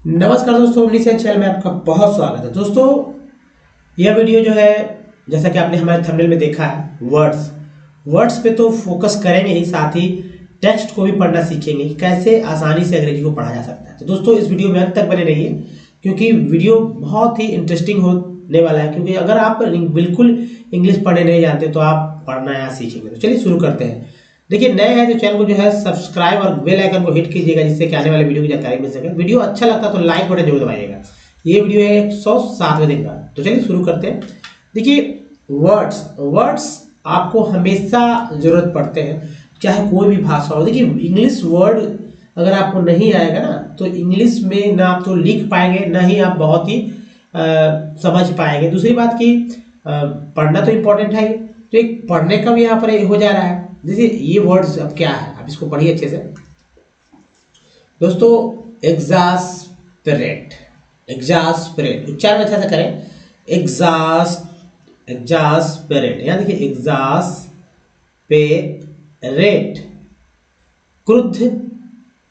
नमस्कार दोस्तों, ओमनीसेंस चैनल में आपका बहुत स्वागत है। दोस्तों यह वीडियो जो है, जैसा कि आपने हमारे थंबनेल में देखा है, वर्ड्स पे तो फोकस करेंगे ही, साथ ही टेक्स्ट को भी पढ़ना सीखेंगे कि कैसे आसानी से अंग्रेजी को पढ़ा जा सकता है। तो दोस्तों इस वीडियो में अंत तक बने रहिए क्योंकि वीडियो बहुत ही इंटरेस्टिंग होने वाला है। क्योंकि अगर आप बिल्कुल इंग्लिश पढ़ने नहीं जानते तो आप पढ़ना यहाँ सीखेंगे। तो चलिए शुरू करते हैं। देखिए, नए हैं तो चैनल को जो है सब्सक्राइब और बेल आइकन को हिट कीजिएगा, जिससे कि आने वाले वीडियो की जानकारी मिल सके। वीडियो अच्छा लगता तो लाइक बटन जरूर दबाइएगा। ये वीडियो है 107वें दिन का। तो चलिए शुरू करते हैं। देखिए, वर्ड्स आपको हमेशा जरूरत पड़ते हैं, चाहे कोई भी भाषा हो। देखिए, इंग्लिश वर्ड अगर आपको नहीं आएगा ना, तो इंग्लिश में ना आप तो लिख पाएंगे, ना ही आप बहुत ही समझ पाएंगे। दूसरी बात की पढ़ना तो इम्पोर्टेंट है, तो एक पढ़ने का भी यहाँ पर हो जा रहा है। जैसे ये वर्ड्स अब क्या है, आप इसको पढ़िए अच्छे से दोस्तों। एग्जास्परेट उच्चारण अच्छा से करें। एग्जास्परेट, यहाँ देखिए एग्जास्पेरेट, क्रुद्ध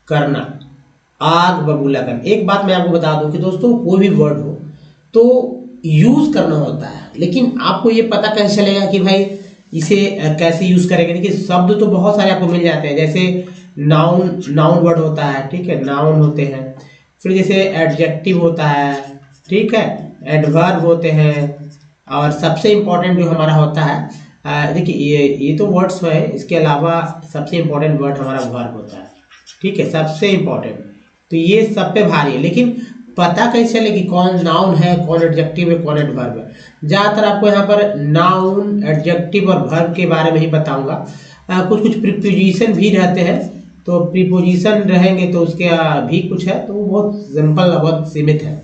करना, आग बबूला करना। एक बात मैं आपको बता दूं कि दोस्तों कोई भी वर्ड हो तो यूज करना होता है, लेकिन आपको ये पता कैसे चलेगा कि भाई इसे कैसे यूज करेंगे। देखिए, शब्द तो बहुत सारे आपको मिल जाते हैं। जैसे नाउन वर्ड होता है, ठीक है, नाउन होते हैं। फिर जैसे एडजेक्टिव होता है, ठीक है, एडवर्ब होते हैं। और सबसे इम्पोर्टेंट जो हमारा होता है, देखिए ये तो वर्ड्स है, इसके अलावा सबसे इम्पोर्टेंट वर्ड हमारा वर्ब होता है, ठीक है, सबसे इम्पोर्टेंट। तो ये सब पे भारी है, लेकिन पता कैसे चले कि कौन नाउन है, कौन एडजेक्टिव है, कौन एडवर्ब है। ज्यादातर आपको यहाँ पर नाउन, एडजेक्टिव और वर्ब के बारे में ही बताऊंगा। कुछ प्रीपोजिशन भी रहते हैं, तो प्रीपोजिशन रहेंगे तो उसके भी कुछ है, तो वो बहुत सिंपल, बहुत सीमित है।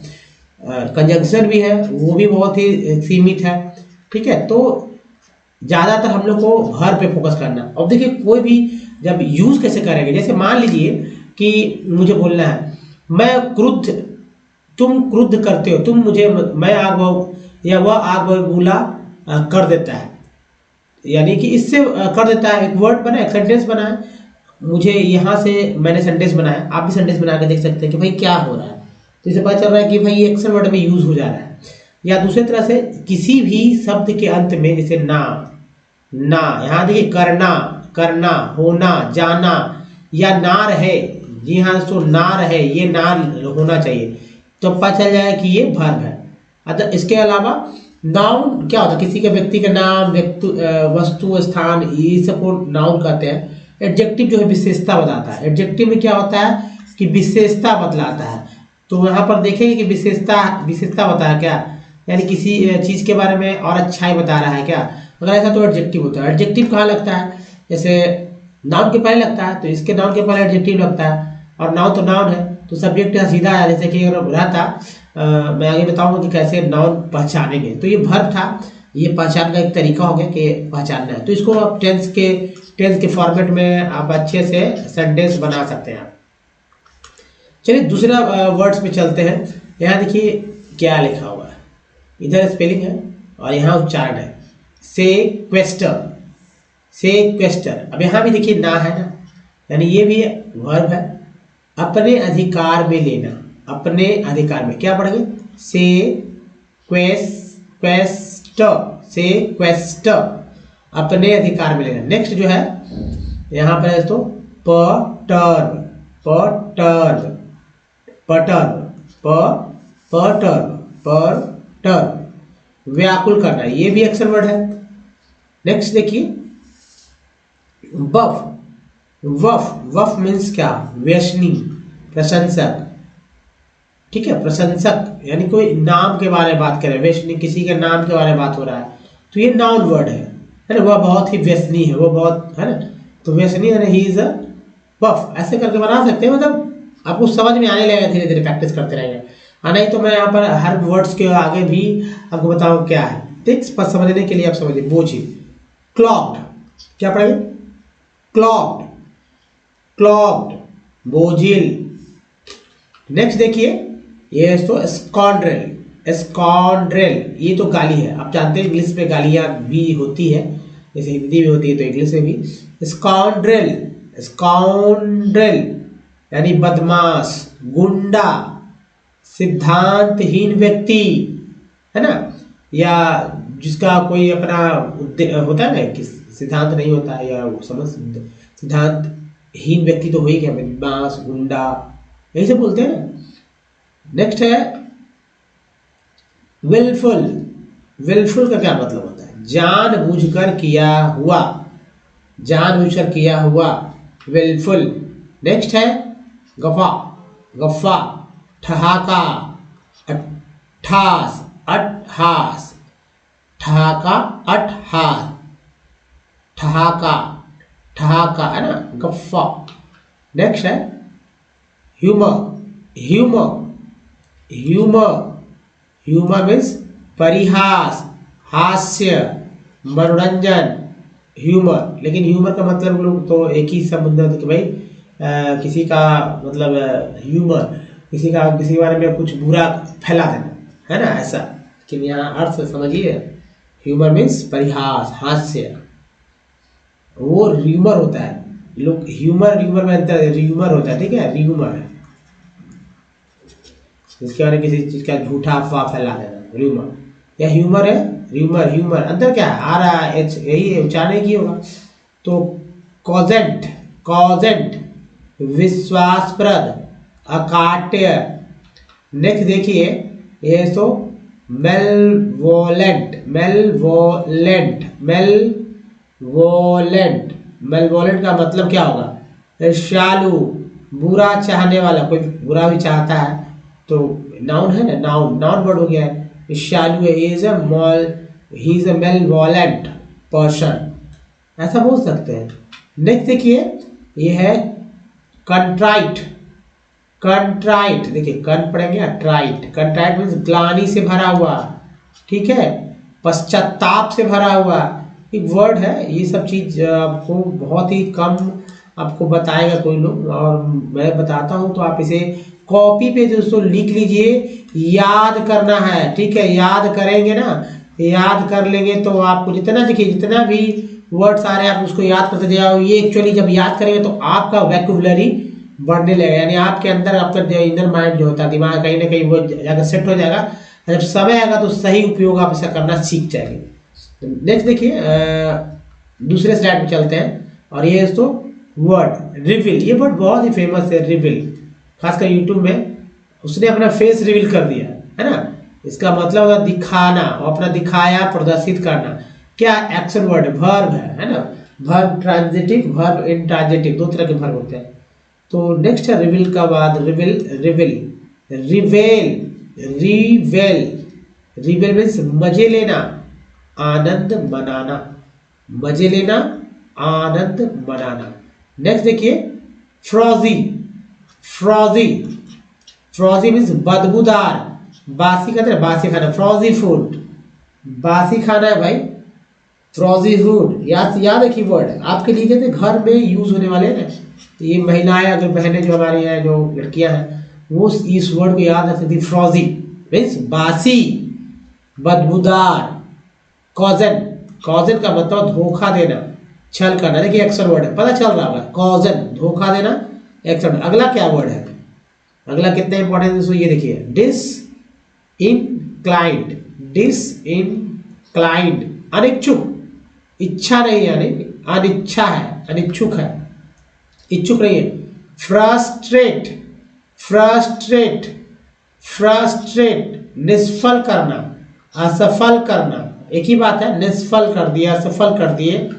कंजंक्शन भी है, वो भी बहुत ही सीमित है, ठीक है। तो ज्यादातर हम लोग को वर्ब पे फोकस करना। अब देखिए, कोई भी जब यूज कैसे करेंगे, जैसे मान लीजिए कि मुझे बोलना है मैं क्रुद्ध, तुम क्रुद्ध करते हो, तुम मुझे, मैं आग या वह आग बबूला कर देता है, यानी कि इससे कर देता है। एक वर्ड बना, एक सेंटेंस बना है। मुझे यहाँ से मैंने सेंटेंस बनाया, आप भी सेंटेंस बना के देख सकते हैं कि भाई क्या हो रहा है। तो इसे पता चल रहा है कि भाई ये एक्शन वर्ड में यूज हो जा रहा है। या दूसरी तरह से किसी भी शब्द के अंत में, जैसे ना, यहाँ देखिए करना, होना, जाना, या ना रहे, जी हाँ तो ना रहे, ये ना होना चाहिए, तो पता चल जाएगा कि ये वर्ब है। अतः इसके अलावा नाउन क्या होता है, किसी के व्यक्ति का नाम, वस्तु, स्थान, ये सबको नाउन कहते हैं। एडजेक्टिव जो है विशेषता बताता है। एडजेक्टिव में क्या होता है कि विशेषता बतलाता है। तो यहाँ पर देखेंगे कि विशेषता बताया क्या, यानी किसी चीज के बारे में और अच्छाई बता रहा है क्या। अगर ऐसा तो एडजेक्टिव होता है। एडजेक्टिव कहाँ लगता है, जैसे नाउन के पहले लगता है, तो इसके नाउन के पहले एडजेक्टिव लगता है। और नाउन तो नाउन है, तो सब्जेक्ट सीधा है। जैसे कि अगर रहता, मैं आगे बताऊंगा कि कैसे नाउन पहचानेंगे। तो ये वर्ब था, ये पहचान का एक तरीका हो गया कि पहचानना है। तो इसको आप टेंस के फॉर्मेट में आप अच्छे से सेंटेंस बना सकते हैं। चलिए दूसरा वर्ड्स पे चलते हैं। यहाँ देखिए क्या लिखा हुआ है, इधर स्पेलिंग है और यहाँ उच्चारण है। सेक्वेस्टर। अब यहाँ भी देखिए ना है ना, यानी ये भी वर्ब है। अपने अधिकार में लेना, अपने अधिकार में क्या पढ़ेंगे, सेक्वेस्टर, अपने अधिकार में लेना। नेक्स्ट जो है यहाँ पर है तो पटर, व्याकुल करना, ये भी एक्शन वर्ड है। नेक्स्ट देखिए वफ मीन्स क्या, व्यसनी, प्रशंसक, ठीक है, प्रशंसक यानी कोई नाम के बारे में बात करें। व्यसनी, किसी के नाम के बारे में बात हो रहा है, तो ये नाउन वर्ड है ना। वह बहुत ही व्यसनी है, वो बहुत है ना, तो व्यसनी है ना, ही इज अ वफ। ऐसे करके बना सकते हैं, मतलब आपको समझ में आने लगेगा, धीरे धीरे प्रैक्टिस करते रहेंगे। नहीं तो मैं यहाँ पर हर वर्ड्स के आगे भी आपको बताऊँ क्या है, ठीक, समझने के लिए आप समझिए। बोझिल, क्लॉग्ड, क्या पढ़ेंगे, क्लॉग्ड, बोझिल। नेक्स्ट देखिए, ये तो स्कॉन्ड्रेल, ये तो गाली है। आप जानते हैं इंग्लिश में गालियां भी होती है, जैसे हिंदी में होती है तो इंग्लिश में भी। स्काउंड्रेल यानी बदमाश, गुंडा, सिद्धांतहीन व्यक्ति, है ना, या जिसका कोई अपना होता है ना कि सिद्धांत नहीं होता है, या समझ सिद्धांतहीन व्यक्ति तो हो ही गया, बदमाश, गुंडा, यही सब बोलते हैं ना। नेक्स्ट है विलफुल। विलफुल का क्या मतलब होता है? जानबूझकर किया हुआ, जानबूझकर किया हुआ, विलफुल। नेक्स्ट है गफा। गफ्फा, ठहाका, अट्ठास, अट्ठास, ठहाका, अट्ठास, ठहाका, ठहाका, है ना, गफ्फा। नेक्स्ट है humour. Humour, humour, humour means परिहास, हास्य, मनोरंजन, ह्यूमर। लेकिन ह्यूमर का मतलब लोग तो एक ही संबंध है कि भाई किसी का मतलब ह्यूमर, किसी का किसी के बारे में कुछ बुरा फैला देना, है ना, ऐसा। लेकिन यहाँ अर्थ समझिए, ह्यूमर मीन्स परिहास, हास्य। वो र्यूमर होता है, लोग ह्यूमर र्यूमर में अंतर है, र्यूमर होता है, ठीक है, र्यूमर है जिसके बारे में किसी चीज का झूठा अफवाह फैला देना, र्यूमर। या ह्यूमर है, र्यूमर, ह्यूमर, अंतर क्या है? RH, यही उच्चारण की होगा। तो कॉजेंट, कॉजेंट, विश्वासप्रद, अकाट्य। नेक्स्ट देखिए, ये तो मेलवोलेंट, मेलवोलेंट, मेलवोलेंट, मेलवोलेंट का मतलब क्या होगा? शालू, बुरा चाहने वाला, कोई बुरा भी चाहता है तो नाउन है ना, नाउन, नाउन वर्ड हो गया है। Shalu is a mal, he is a malevolent person, ऐसा बोल सकते हैं। नेक्स्ट देखिए, ये है कंट्राइट। कंट्राइट, देखिए कन पढ़ेंगे, ट्राइट, कंट्राइट मीन्स ग्लानि से भरा हुआ, ठीक है, पश्चाताप से भरा हुआ, एक वर्ड है। ये सब चीज आपको बहुत ही कम आपको बताएगा कोई लोग, और मैं बताता हूं तो आप इसे कॉपी पे दोस्तों लिख लीजिए, याद करना है, ठीक है, याद करेंगे ना, याद कर लेंगे तो आपको जितना, देखिए जितना भी वर्ड्स आ रहे हैं आप उसको याद करते जाओ। ये एक्चुअली जब याद करेंगे तो आपका वैक्यूबलरी बढ़ने लगेगा, यानी आपके अंदर आपका इनर माइंड जो होता है, दिमाग कहीं ना कहीं वो जाकर सेट हो जाएगा। जब समय आएगा तो सही उपयोग आप इसका करना सीख जाएंगे। नेक्स्ट देखिए, दूसरे स्लाइड पे चलते हैं, और ये दोस्तों वर्ड रिवील। ये वर्ड बहुत ही फेमस है, रिवील, खासकर यूट्यूब में उसने अपना फेस रिवील कर दिया, है ना। इसका मतलब होता है दिखाना, और अपना दिखाया, प्रदर्शित करना। क्या? एक्शन वर्ड है, वर्ब है ना, वर्ब ट्रांजिटिव, वर्ब इंट्रांजिटिव, दो तरह के वर्ब होते हैं। तो नेक्स्ट है रिवील का बाद रिवील, रिवील, रिवेल, रिवेल, रिवेल मीन्स मजे लेना, आनंद मनाना, मजे लेना, आनंद मनाना। नेक्स्ट देखिए फ्रॉजी। फ्रॉजी, फ्रॉजी मीन्स बदबूदार, बासी कहते हैं, बासी खाना, फ्रॉजी फूड, बासी खाना है भाई, फ्रॉजी फूड। याद है की वर्ड आपके लिए कहते घर में यूज होने वाले हैं। ये महिलाएं, अगर बहनें जो हमारी हैं, जो लड़कियां हैं, वो इस वर्ड को याद रख सकती। फ्रॉजी मीन्स बासी, बदबूदार। कॉजन, कॉजन का मतलब धोखा देना, छल करना। देखिए एक्शन वर्ड है, पता चल रहा होगा, कॉजन, धोखा देना, एक्शन। अगला क्या वर्ड है? अगला कितना इंपॉर्टेंट है, ये देखिए डिस इनक्लाइंड, डिस इनक्लाइंड, अनिच्छुक, इच्छा नहीं, यानी अनिच्छा है, अनिच्छुक है, इच्छुक नहीं है। फ्रस्ट्रेट, फ्रस्ट्रेट, फ्रस्ट्रेट, निष्फल करना, असफल करना, एक ही बात है, निष्फल कर दिया, असफल कर दिए।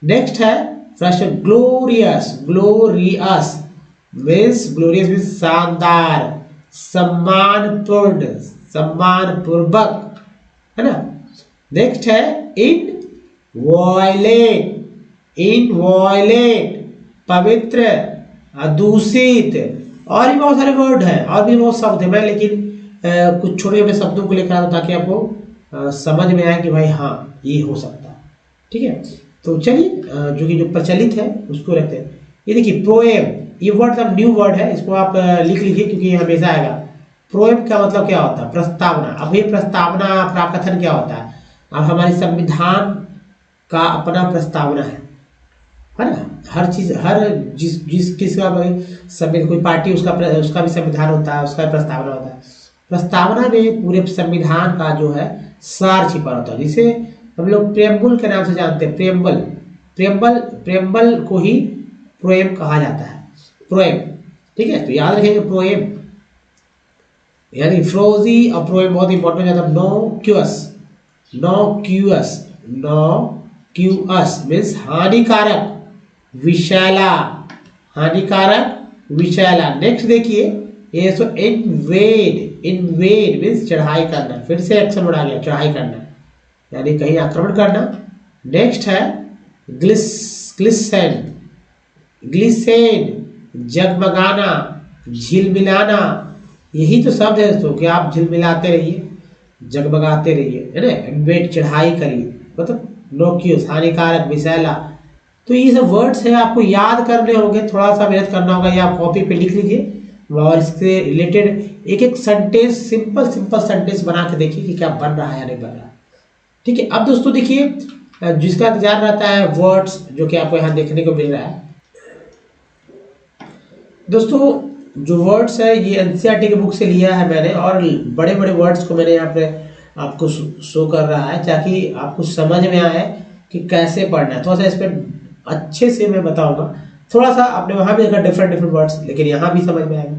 नेक्स्ट है frustrate, glorious, glorious means, glorious means शानदार, सम्मानपूर्ण, सम्मानपूर्वक, है ना। नेक्स्ट है इन वॉयलेट, इन वॉयलेट, पवित्र, दूषित, और भी बहुत सारे वर्ड है, और भी बहुत शब्द है। मैं लेकिन कुछ छोटे छोटे शब्दों को लेकर आता ताकि आपको समझ में आए कि भाई हाँ ये हो सकता है, ठीक है। तो चलिए जो प्रचलित है उसको रखते हैं। ये देखिए प्रोएम, ये वर्ड अब न्यू वर्ड है, इसको आप लिख लीजिए क्योंकि हमेशा आएगा। प्रोएम का मतलब क्या होता है? प्रस्तावना। अब ये प्रस्तावना का कथन क्या होता है? अब हमारे संविधान का अपना प्रस्तावना है ना। हर चीज, हर जिस किसका संविधान, कोई पार्टी उसका भी संविधान होता है, उसका प्रस्तावना होता है। प्रस्तावना में पूरे संविधान का जो है सार छिपा होता है, जिसे हम लोग प्रेम्बुल के नाम से जानते हैं। प्रेम्बल प्रेम्बल प्रेम्बल को ही प्रोएम कहा जाता है, प्रोएम। ठीक है, तो याद रखेंगे प्रोएम यानी फ्रोजी और प्रोएम बहुत इंपॉर्टेंट हो जाता है। नोक्यूअस मीन्स हानिकारक, विषैला, हानिकारक विषैला। नेक्स्ट देखिए ये सो इन्वेड मीन्स चढ़ाई करना, फिर से एक्शन वर्ड आ गया, चढ़ाई करना यानी कहीं आक्रमण करना। नेक्स्ट है ग्लिसेन, जगमगाना, झिलमिलाना। यही तो शब्द है दोस्तों कि आप झिलमिलाते रहिए, जगमगाते रहिए, है ना। इन्वेड चढ़ाई करिए, मतलब नोक्यूस हानिकारक, विषैला। तो ये सब वर्ड्स है, आपको याद करने होंगे, थोड़ा सा मेहनत करना होगा, या आप कॉपी पे लिख लीजिए और इससे रिलेटेड एक एक सेंटेंस, सिंपल सेंटेंस बना के देखिए कि क्या बन रहा है या नहीं बन रहा। ठीक है, अब दोस्तों देखिए जिसका इंतजार रहता है वर्ड्स, जो कि आपको यहाँ देखने को मिल रहा है। दोस्तों जो वर्ड्स है ये एनसीईआरटी के बुक से लिया है मैंने, और बड़े बड़े वर्ड्स को मैंने यहाँ पे आपको शो कर रहा है ताकि आपको समझ में आए कि कैसे पढ़ना है। थोड़ा सा इस पर अच्छे से मैं बताऊंगा। थोड़ा सा आपने वहां भी देखा डिफरेंट वर्ड्स, लेकिन यहाँ भी समझ में आएगा,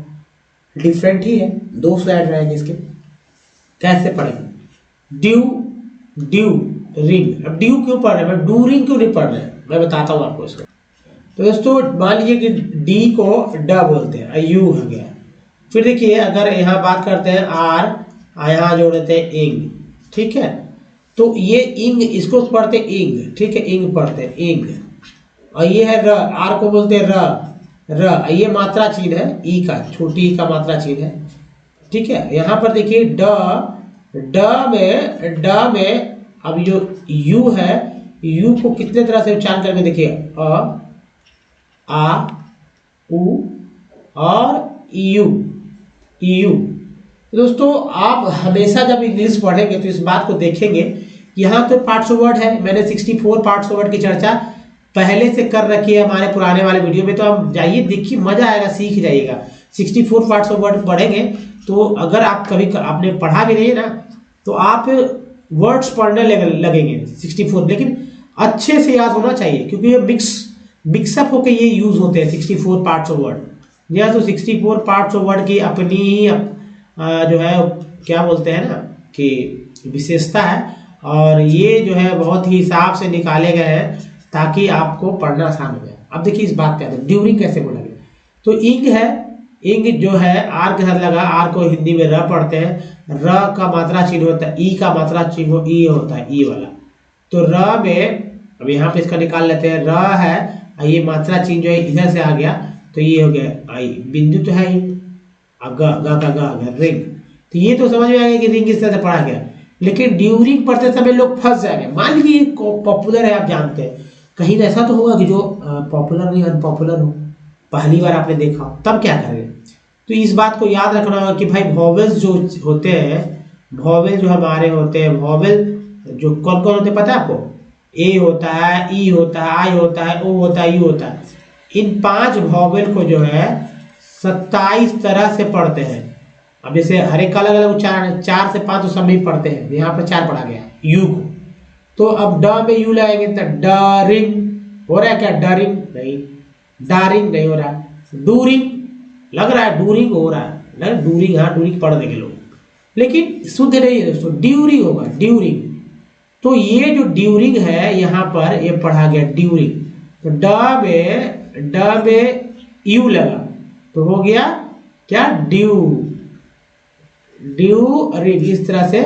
डिफरेंट ही है, दो स्लाइड रहेंगे इसके। कैसे पढ़ेंगे? Due ring. अब ड्यू क्यों पढ़ रहे हैं, डूरिंग क्यों नहीं पढ़ रहे हैं, मैं बताता हूँ आपको इसको। तो दोस्तों मान लीजिए कि डी को ड बोलते हैं, यू हो गया। फिर देखिए अगर यहाँ बात करते हैं आर, यहाँ जोड़ते हैं इंग। ठीक है, तो ये इंग, इसको पढ़ते इंग। ठीक है, इंग पढ़ते हैं, इंग। और ये है र, आर को बोलते हैं र, ये मात्रा चिन्ह है ई का, छोटी ई का मात्रा चिन्ह है। ठीक है, यहाँ पर देखिए ड में अब जो यू है, यू को कितने तरह से उच्चारण करके देखिए, अ, आ, उ और यू। दोस्तों आप हमेशा जब इंग्लिश पढ़ेंगे तो इस बात को देखेंगे, यहाँ तो पार्ट्स ऑफ वर्ड है। मैंने 64 पार्ट्स ऑफ वर्ड की चर्चा पहले से कर रखी है हमारे पुराने वाले वीडियो में, तो आप जाइए देखिए, मजा आएगा, सीख जाइएगा। 64 पार्ट्स ऑफ वर्ड पढ़ेंगे तो अगर आप कभी आपने पढ़ा भी नहीं है ना, तो आप वर्ड्स पढ़ने लगेंगे 64, लेकिन अच्छे से याद होना चाहिए, क्योंकि ये मिक्सअप होकर ये यूज होते हैं 64 पार्ट्स ऑफ वर्ड। या तो 64 पार्ट्स ऑफ वर्ड की अपनी ही जो है क्या बोलते हैं ना कि विशेषता है, और ये जो है बहुत ही हिसाब से निकाले गए हैं ताकि आपको पढ़ना आसान हो जाए। अब देखिए इस बात पे आते हैं, ड्यूरिंग कैसे बोला गया। तो इंग है, इंग जो है आर के साथ लगा, आर को हिंदी में र पढ़ते हैं, र का मात्रा चिन्ह होता है, ई का मात्रा चिन्ह ई होता है, ई वाला। तो र में अब यहाँ पे इसका निकाल लेते हैं, र है, ये मात्रा चिन्ह जो है इधर से आ गया, तो ये हो गया आई, बिंदु तो है ही, अब ग रिंग। तो ये तो समझ में आएगा कि रिंग इस तरह से पढ़ा गया। लेकिन ड्यूरिंग पढ़ते समय लोग फंस जाएंगे। मान लीजिए पॉपुलर है, आप जानते हैं, कहीं ऐसा तो होगा कि जो पॉपुलर नहीं अनपॉपुलर हो, पहली बार आपने देखा, तब क्या करेंगे? तो इस बात को याद रखना होगा कि भाई वॉवेल्स जो होते हैं, वॉवेल जो हमारे होते हैं, वॉवेल जो कौन कौन होते हैं पता है आपको? ए होता है, ई होता है, आई होता है, ओ होता है, यू होता है। इन 5 वॉवेल को जो है 27 तरह से पढ़ते हैं। अब जैसे हर एक का अलग अलग उच्चारण है, 4 से 5 तो सब में पढ़ते हैं, यहाँ पर 4 पढ़ा गया यू को। तो अब ड में यू लगाएंगे तो डरिंग हो रहा है क्या? डरिंग नहीं, डारिंग नहीं हो रहा है, डूरिंग लग रहा है, डूरिंग हो रहा है, डूरिंग, हाँ डूरिंग पढ़ देंगे लोग, लेकिन शुद्ध नहीं है दोस्तों, ड्यूरिंग होगा, ड्यूरिंग। तो ये जो ड्यूरिंग है यहाँ पर ये पढ़ा गया ड्यूरिंग। तो ड में यू लगा तो हो गया क्या? ड्यूरिंग, इस तरह से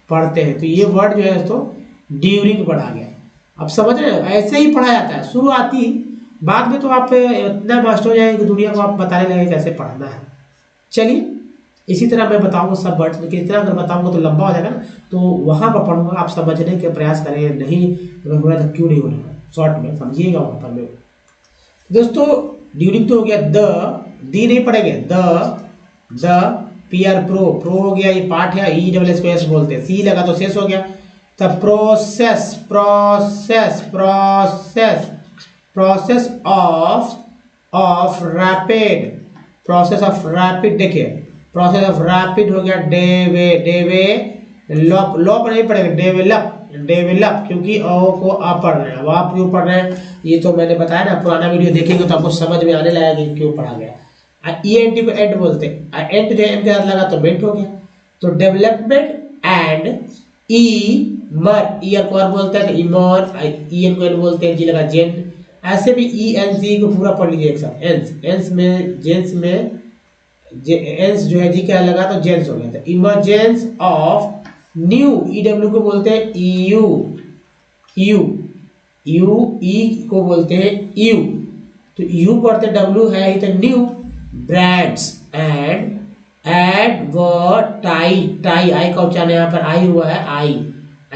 पढ़ते हैं। तो ये वर्ड जो है दोस्तों ड्यूरिंग पढ़ा गया। अब समझ रहे हो, ऐसे ही पढ़ा जाता है शुरुआती, बाद में तो आप इतना मास्टर हो जाएंगे कि दुनिया को आप बताने लगे कैसे पढ़ना है। चलिए इसी तरह मैं बताऊंगा सब वर्ड्स, लेकिन इतना अगर बताऊंगा तो लंबा हो जाएगा ना, तो वहां पर पढ़ूंगा, आप समझने के प्रयास करेंगे। नहीं अगर हो रहा था क्यों नहीं हो रहा, शॉर्ट में समझिएगा वहां पर। मैं दोस्तों ड्यूरिंग तो हो गया, दी नहीं पढ़ेंगे, द PR प्रो हो गया, ये पार्ट है, ई डबल एस को एस बोलते हैं, सी लगा तो शेष हो गया। तब प्रोसेस ऑफ रैपिड, देखिए प्रोसेस ऑफ रैपिड हो गया डेवेलप नहीं पड़ेगा, डेवेलप क्योंकि ओ को आ पढ़ रहे हैं। अब आप क्यों पढ़ रहे हैं ये तो मैंने बताया ना, पुराना वीडियो देखेंगे तो आपको समझ में आने लगेगा कि क्यों पढ़ा गया। ENT को एंड बोलते हैं, एंड जो एम के साथ लगा तो मेंट हो गया, तो डेवलपमेंट एंड ईमर, ईयर को और बोलते हैं तो इमर, EN को एन बोलते हैं, जी लगा जेन। ऐसे भी ENC को पूरा पढ़ लीजिए एक साथ, एंस में जेंस में एंस जो है जी क्या लगा तो जेंस हो गया था। इमरजेंस ऑफ न्यू, EW को बोलते हैं ई को बोलते हैं यू, तो यू पढ़ते W है ही तो new brands and advertise, tie I का उच्चारण यहाँ पर आई हुआ है, आई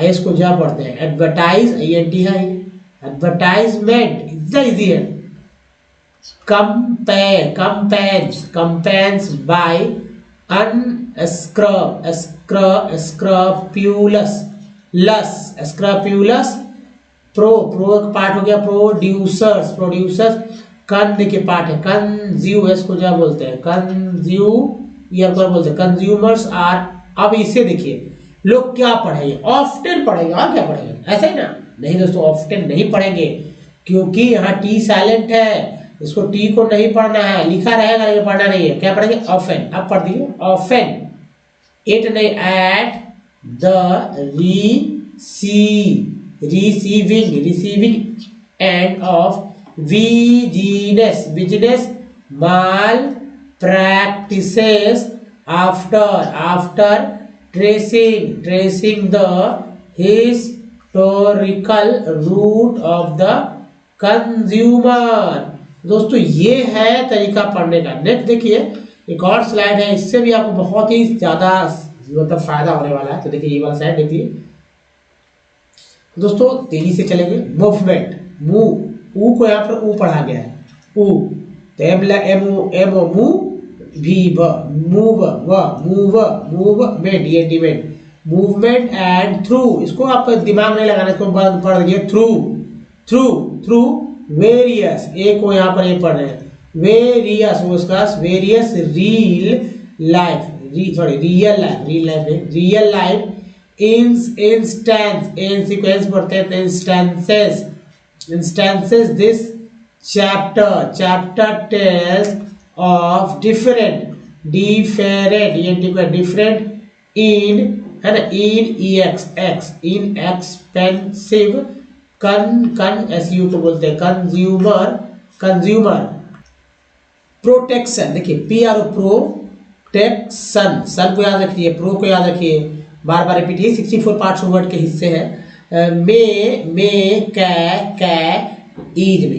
इसको जा पढ़ते हैं, एडवर्टाइज INT है, एडवर्टाइजमेंट इजी है। कंपेन्स बाय स्क्रैप्यूलस प्रो का पार्ट हो गया, प्रोड्यूसर्स कन के पार्ट है, कंज्यूमर्स को क्या बोलते हैं, कंज्यूमर्स आर। अब इसे देखिए लोग क्या पढ़ेंगे, ऑफ्टन पढ़ेंगे और क्या पढ़ेंगे, ऐसा ही ना? नहीं दोस्तों, ऑफ्टन नहीं पढ़ेंगे क्योंकि यहाँ टी साइलेंट है, इसको टी को नहीं पढ़ना है, लिखा रहेगा लेकिन पढ़ना नहीं है। क्या पढ़ेंगे, ऑफन। अब पढ़ दीजिए ऑफन, इट नहीं at the receiving end of business malpractices after tracing the historical root of the consumer. दोस्तों ये है तरीका पढ़ने का। नेक्स्ट देखिए एक और स्लाइड है, इससे भी आपको बहुत ही ज्यादा मतलब फायदा होने वाला है। तो देखिए ये वाला स्लाइड देखिए दोस्तों, तेजी से चलेंगे। मूवमेंट, मूव, ऊ को यहाँ पर ऊ पढ़ा गया है, ऊ तो M movement, movement and through, इसको आप दिमाग नहीं लगाना, इसको पढ़ दीजिए थ्रू वेरियस, ए को यहाँ पर ये पढ़ रहे हैं, वेरियस उसका वेरियस रियल लाइफ इंस्टेंस पढ़ते हैं, instances this chapter tells of different in है ना, इन एक्सपेंसिव SU को बोलते हैं कंज्यूमर प्रोटेक्शन। देखिए PRO प्रोटेक्शन, सन को याद रखिए, प्रो को याद रखिए, बार बार रिपीट, 64 पार्ट्स वर्ड के हिस्से हैं।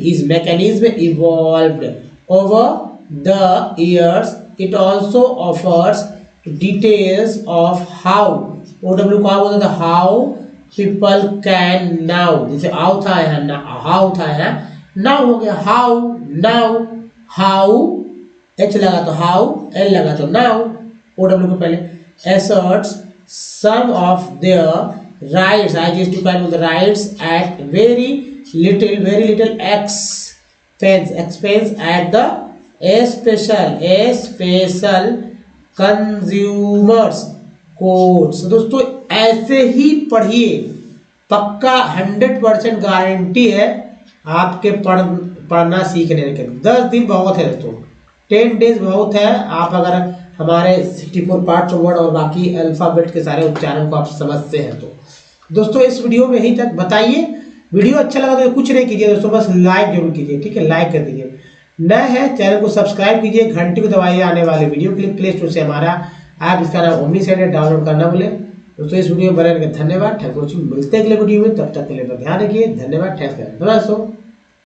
Is mechanism evolved over the years, it also offers details of how, OW को बोलते हैं हाउ people can now, जैसे आउ था यहाँ, हाउ था यहाँ, नाउ हो गया हाउ H लगा तो हाउ, L लगा तो नाउ, OW को पहले asserts some of their rights, rights at very little expense at the special consumers course. दोस्तों ऐसे ही पढ़िए, पक्का 100% गारंटी है आपके पढ़ना सीखने के। 10 दिन बहुत है दोस्तों, 10 डेज बहुत है। आप अगर हमारे 64 पार्ट्स वर्ड और बाकी अल्फाबेट के सारे उच्चारण को आप समझते हैं तो दोस्तों इस वीडियो में यहीं तक। बताइए वीडियो अच्छा लगा तो कुछ नहीं कीजिए दोस्तों, बस लाइक जरूर कीजिए, ठीक है, लाइक कर दीजिए। नए हैं चैनल को सब्सक्राइब कीजिए, घंटी को दबाइए आने वाले वीडियो के लिए। प्ले स्टोर से हमारा ऐप, इसका नाम ओमनीसेंट, डाउनलोड करना भूले दोस्तों। इस वीडियो में बने रहने धन्यवाद। थैंक यू, मिलते हैं अगले वीडियो में, तब तक के लिए ध्यान रखिए। धन्यवाद, थैंक्स।